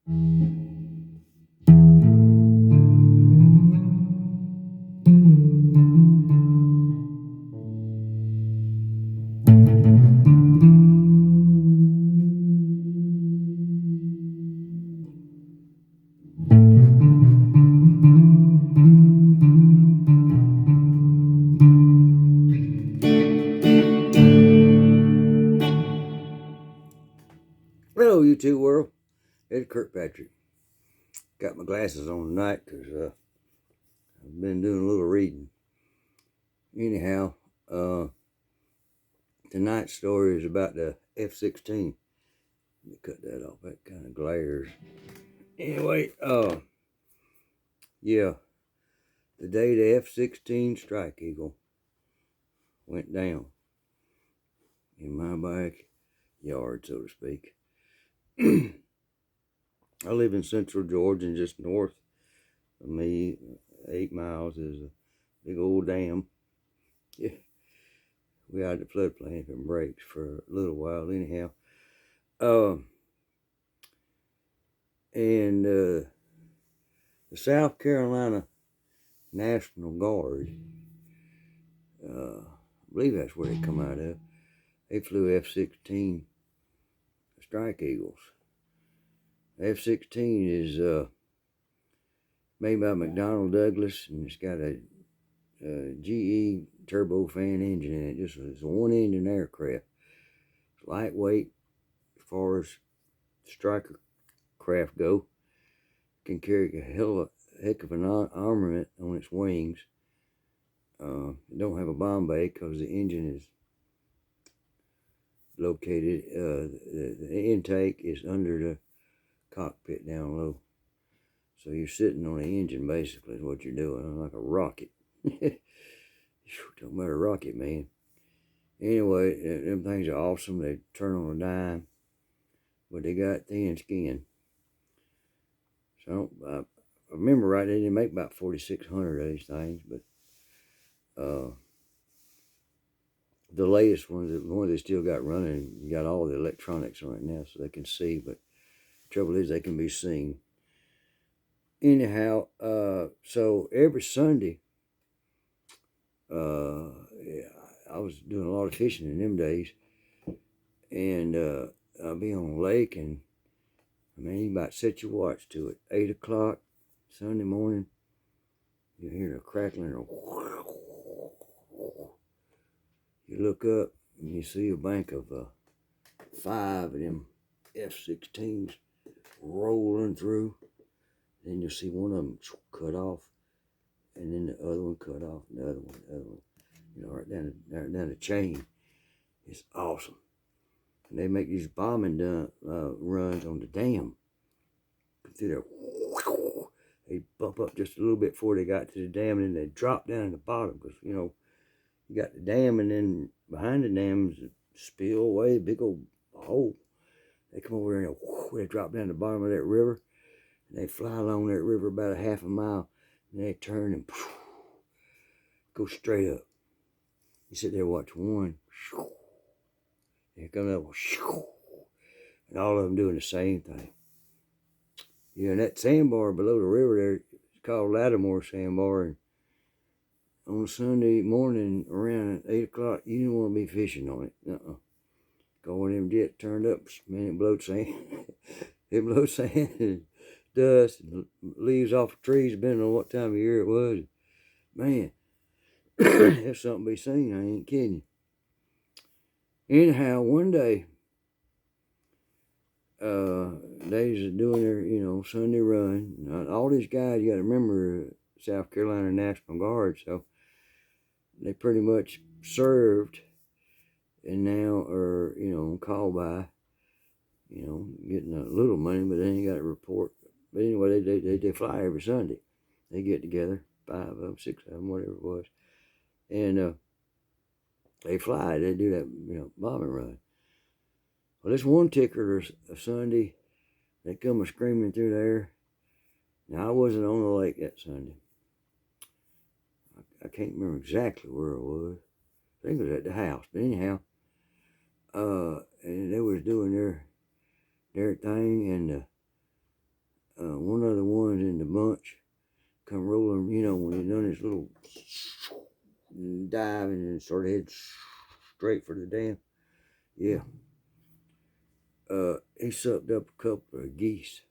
Hello, YouTube world. It's Kirkpatrick. Got my glasses on tonight because I've been doing a little reading. Anyhow, tonight's story is about the F16. Let me cut that off. That kind of glares. Anyway, yeah, the day the F16 Strike Eagle went down in my backyard, so to speak. I live in central Georgia, and just north of me, 8 miles, is a big old dam. Yeah, we had the floodplain if it breaks for a little while, anyhow. And the South Carolina National Guard, I believe that's where they come out of. They flew F-16 Strike Eagles. F-16 is made by McDonnell Douglas, and it's got a GE turbofan engine in it. It's a one-engine aircraft. It's lightweight as far as striker craft go. Can carry a heck of an armament on its wings. It don't have a bomb bay because the engine is located, the intake is under the cockpit down low. So you're sitting on the engine, basically, is what you're doing, like a rocket. Talking about a rocket, man. Anyway, them things are awesome. They turn on a dime, but they got thin skin. So I remember right, they didn't make about 4,600 of these things, but the latest ones, the ones they still got running, you got all the electronics on it now, so they can see. But the trouble is, they can be seen. Anyhow, so every Sunday, I was doing a lot of fishing in them days, and I'll be on a lake, and I mean, you about set your watch to it. 8 o'clock Sunday morning, you hear a crackling, you look up and you see a bank of 5 of them F-16s rolling through. Then you'll see one of them cut off, and then the other one cut off, and the other one, you know, right down the chain. It's awesome. And they make these bombing runs on the dam. Through there, they bump up just a little bit before they got to the dam, and then they drop down at the bottom, because, you know, you got the dam, and then behind the dam is a spillway, big old hole. They come over there, and they drop down the bottom of that river, and they fly along that river about a half a mile, and they turn and go straight up. You sit there and watch one. Here comes that one. And all of them doing the same thing. Yeah, and that sandbar below the river there, it's called Lattimore Sandbar. And on a Sunday morning around 8 o'clock, you don't want to be fishing on it. Go when them jets turned up, man, it blowed sand. It blowed sand and dust and leaves off the trees, depending on what time of year it was. Man, it's something to be seen, I ain't kidding you. Anyhow, one day, they was doing their, you know, Sunday run. Now, all these guys, you got to remember, South Carolina National Guard, so they pretty much served and now are, you know, called by, you know, getting a little money, but then you got to report. But anyway, they fly every Sunday. They get together, 5 of them, 6 of them, whatever it was, and they fly. They do that, you know, bombing run. Well, this one particular Sunday, they come screaming through there. Now, I wasn't on the lake that Sunday. I can't remember exactly where it was. I think it was at the house. But anyhow, and they was doing their thing, and one of the ones in the bunch come rolling, you know, when he done his little dive and started heading straight for the dam. Yeah. He sucked up a couple of geese.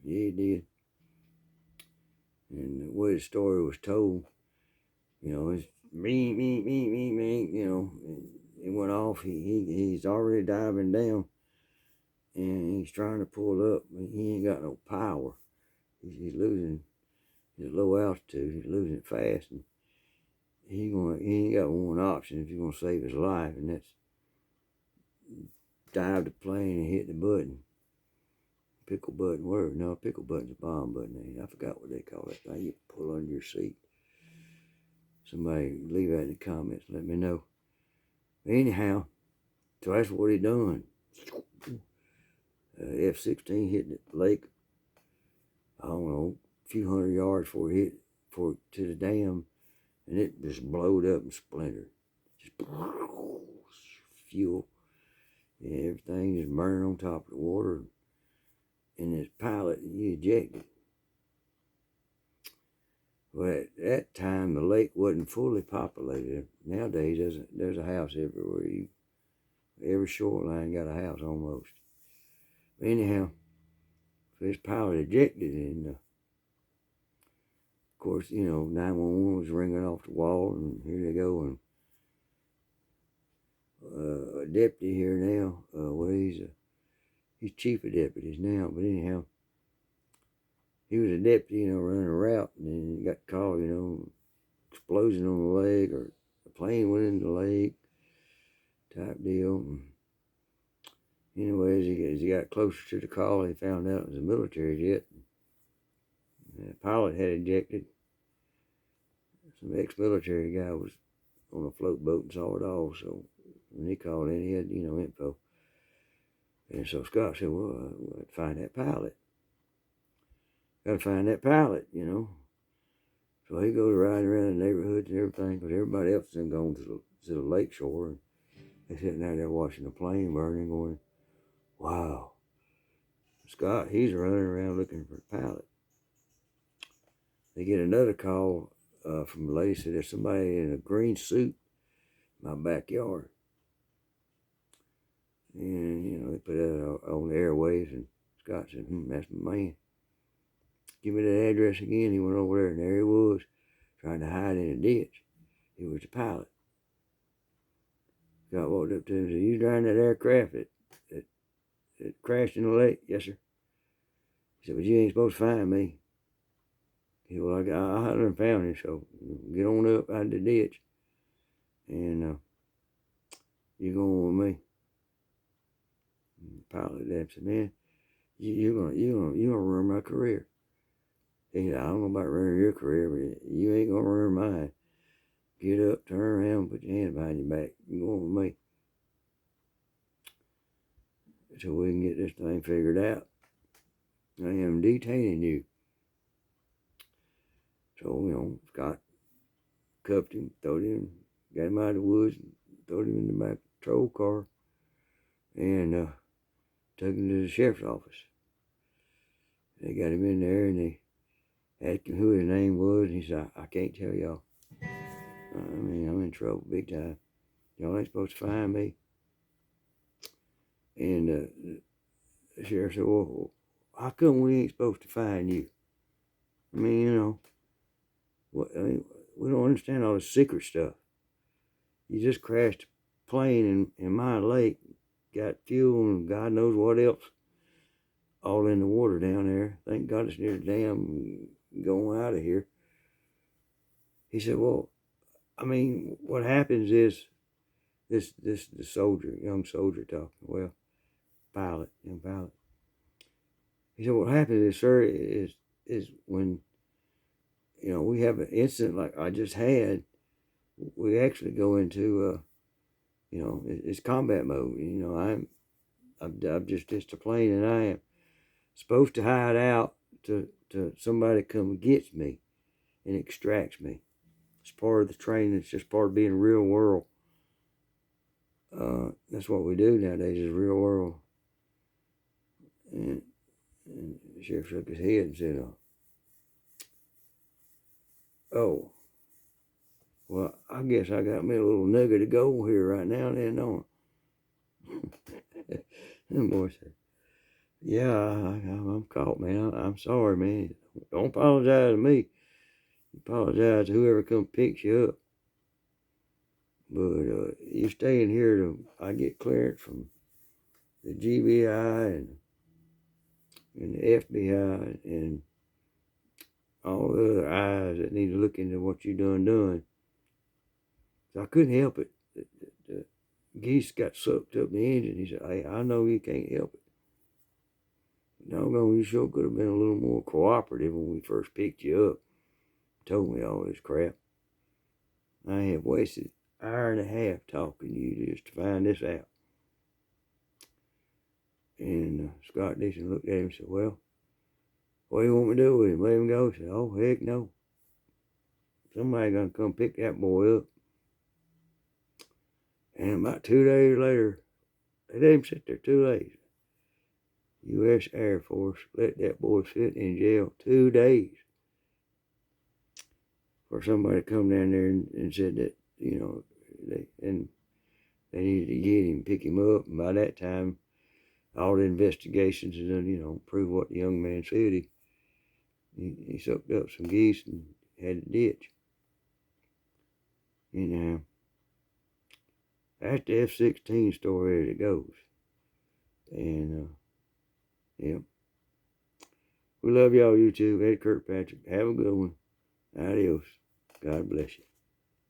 Yeah, he did. And the way the story was told, you know, it's me, you know, it went off. He's already diving down, and he's trying to pull up, but he ain't got no power. He's losing his low altitude. He's losing it fast, and he ain't got one option if he's gonna save his life, and that's dive the plane and hit the button. Pickle button, whatever. No, pickle button's a bomb button. I forgot what they call that thing you pull under your seat. Somebody leave that in the comments. Let me know. But anyhow, so that's what he done. F16 hit the lake. I don't know, a few hundred yards before it hit to the dam, and it just blowed up and splintered. Just fuel. And everything just burned on top of the water. And this pilot, he ejected. Well, at that time, the lake wasn't fully populated. Nowadays, there's a house everywhere. Every shoreline got a house almost. But anyhow, this pilot ejected, and of course, you know, 911 was ringing off the wall, and here they go, and a deputy here now. Well, he's chief of deputies now, but anyhow, he was a deputy, you know, running a route, and then he got called, you know, explosion on the lake, or a plane went into the lake, type deal. And anyway, as he got closer to the call, he found out it was a military jet. The pilot had ejected. Some ex-military guy was on a float boat and saw it all, so when he called in, he had, you know, info. And so Scott said, well, we got to find that pilot. Got to find that pilot, you know. So he goes riding around the neighborhoods and everything, because everybody else is going to the lake shore. And they're sitting out there watching the plane burning, going, wow. Scott, he's running around looking for the pilot. They get another call from a lady, said there's somebody in a green suit in my backyard. And, you know, they put that on the airwaves, and Scott said, that's my man. Give me that address again. He went over there, and there he was, trying to hide in a ditch. He was the pilot. Scott walked up to him and said, you driving that aircraft that crashed in the lake? Yes, sir. He said, but you ain't supposed to find me. He said, well, I done found you, so get on up out of the ditch, and you're going with me. And the pilot there said, man, you're gonna ruin my career. He said, I don't know about ruining your career, but you ain't gonna ruin mine. Get up, turn around, put your hands behind your back. You're going with me. So we can get this thing figured out. I am detaining you. So, you know, Scott cuffed him, got him out of the woods, and throwed him in the back of the patrol car, and took him to the sheriff's office. They got him in there, and they asked him who his name was, and he said, I can't tell y'all. I mean, I'm in trouble big time. Y'all ain't supposed to find me. And the sheriff said, well, how come we ain't supposed to find you? I mean, you know, we don't understand all this secret stuff. You just crashed a plane in my lake, got fuel and God knows what else all in the water down there. Thank God it's near the dam, going out of here. He said, well, I mean, what happens is the soldier, young soldier talking, well, young pilot. He said, what happens is, sir, is when, you know, we have an incident like I just had, we actually go into, you know, it's combat mode. You know, I'm just a plane, and I am supposed to hide out to somebody come gets me and extracts me. It's part of the training. It's just part of being real world. That's what we do nowadays, is real world. And And the sheriff shook his head and said, oh, well, I guess I got me a little nugget of gold here right now and then, don't I? And the boy said, yeah, I'm caught, man. I'm sorry, man. Don't apologize to me. Apologize to whoever come picks you up. But you stay in here till I get clearance from the GBI and the FBI and all the other eyes that need to look into what you done. So I couldn't help it. The geese got sucked up in the engine. He said, hey, I know you can't help it. Doggone, you sure could have been a little more cooperative when we first picked you up. Told me all this crap. I have wasted an hour and a half talking to you just to find this out. And Scott Dixon looked at him and said, well, what do you want me to do with him? Let him go? He said, oh, heck no. Somebody gonna come pick that boy up. And about 2 days later, they let him sit there 2 days. U.S. Air Force let that boy sit in jail 2 days for somebody to come down there and said that, they needed to get him, pick him up. And by that time, all the investigations had done, prove what the young man said. He sucked up some geese and had a ditch. Anyhow, that's the F16 story as it goes. And, yeah. We love y'all, YouTube. Ed Kirkpatrick. Have a good one. Adios. God bless you.